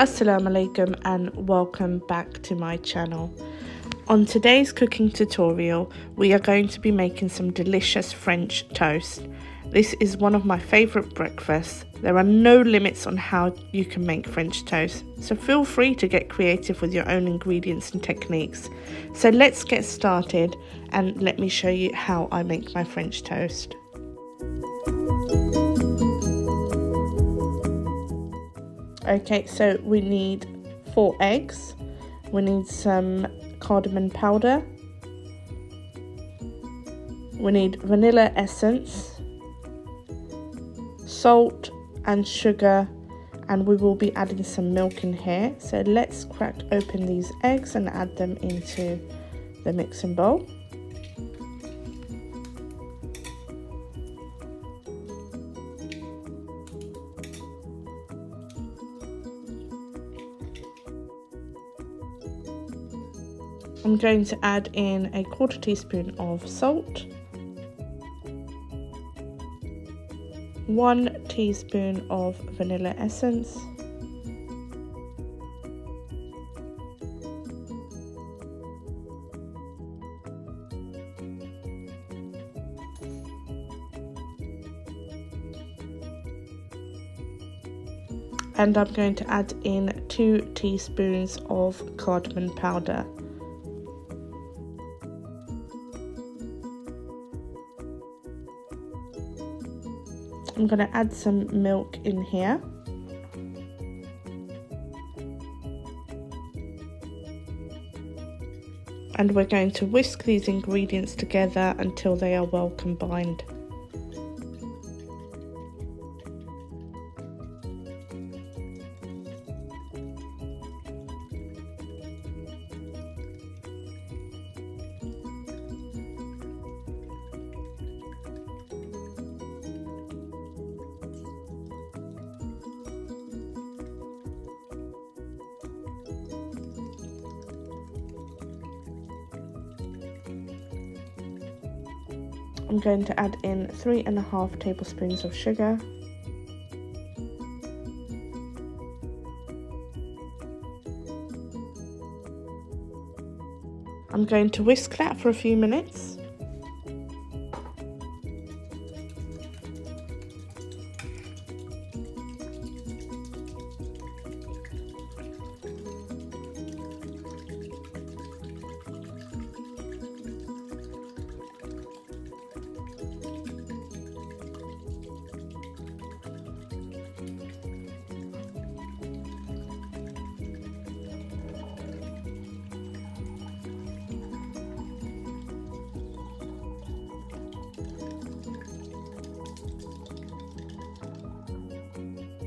Assalamu alaikum and welcome back to my channel. On today's cooking tutorial, we are going to be making some delicious French toast. This is one of my favourite breakfasts. There are no limits on how you can make French toast, so feel free to get creative with your own ingredients and techniques. So let's get started and let me show you how I make my French toast. Okay, so we need 4 eggs, we need some cardamom powder, we need vanilla essence, salt and sugar, and we will be adding some milk in here. So let's crack open these eggs and add them into the mixing bowl. I'm going to add in a 1/4 teaspoon of salt, 1 teaspoon of vanilla essence, and I'm going to add in 2 teaspoons of cardamom powder. I'm going to add some milk in here. And we're going to whisk these ingredients together until they are well combined. I'm going to add in 3½ tablespoons of sugar. I'm going to whisk that for a few minutes.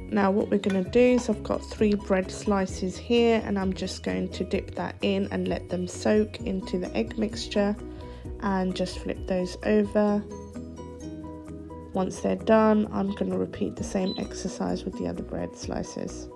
Now what we're going to do is I've got 3 bread slices here, and I'm just going to dip that in and let them soak into the egg mixture, and just flip those over. Once they're done, I'm going to repeat the same exercise with the other bread slices.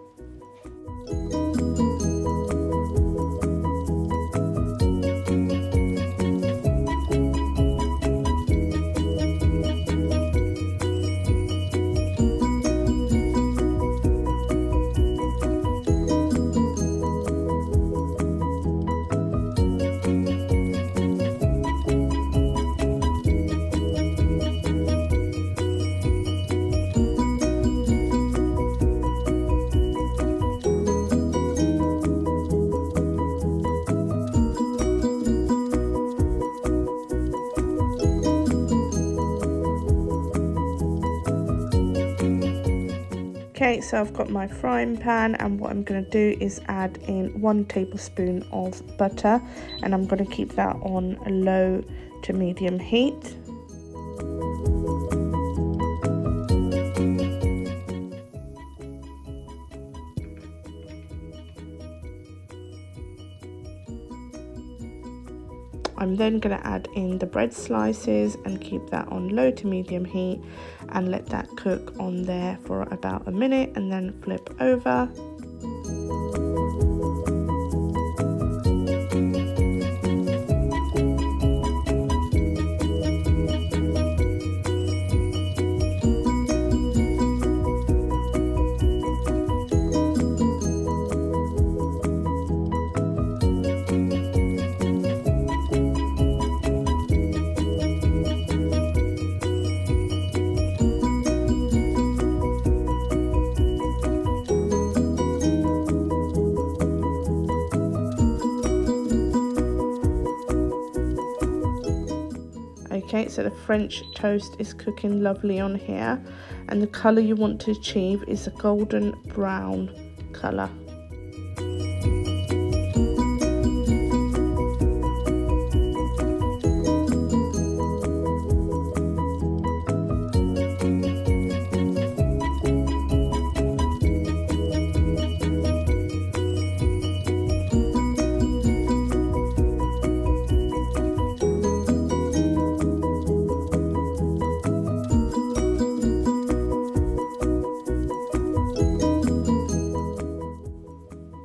Okay, so I've got my frying pan, and what I'm going to do is add in 1 tablespoon of butter, and I'm going to keep that on a low to medium heat. I'm then going to add in the bread slices and keep that on low to medium heat and let that cook on there for about a minute, and then flip over. Okay, so the French toast is cooking lovely on here, and the colour you want to achieve is a golden brown colour.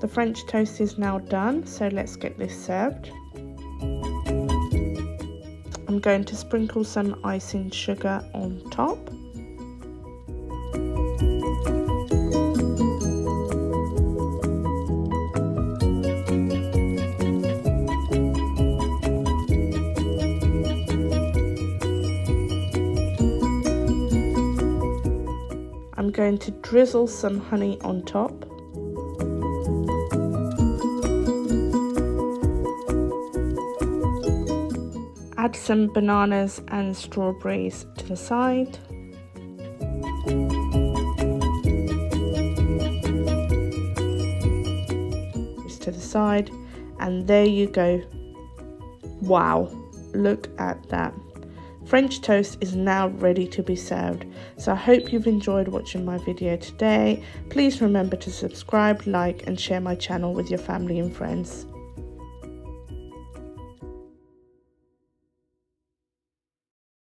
The French toast is now done, so let's get this served. I'm going to sprinkle some icing sugar on top. I'm going to drizzle some honey on top. Add some bananas and strawberries to the side. To the side, and there you go. Wow, look at that. French toast is now ready to be served. So I hope you've enjoyed watching my video today. Please remember to subscribe, like and share my channel with your family and friends.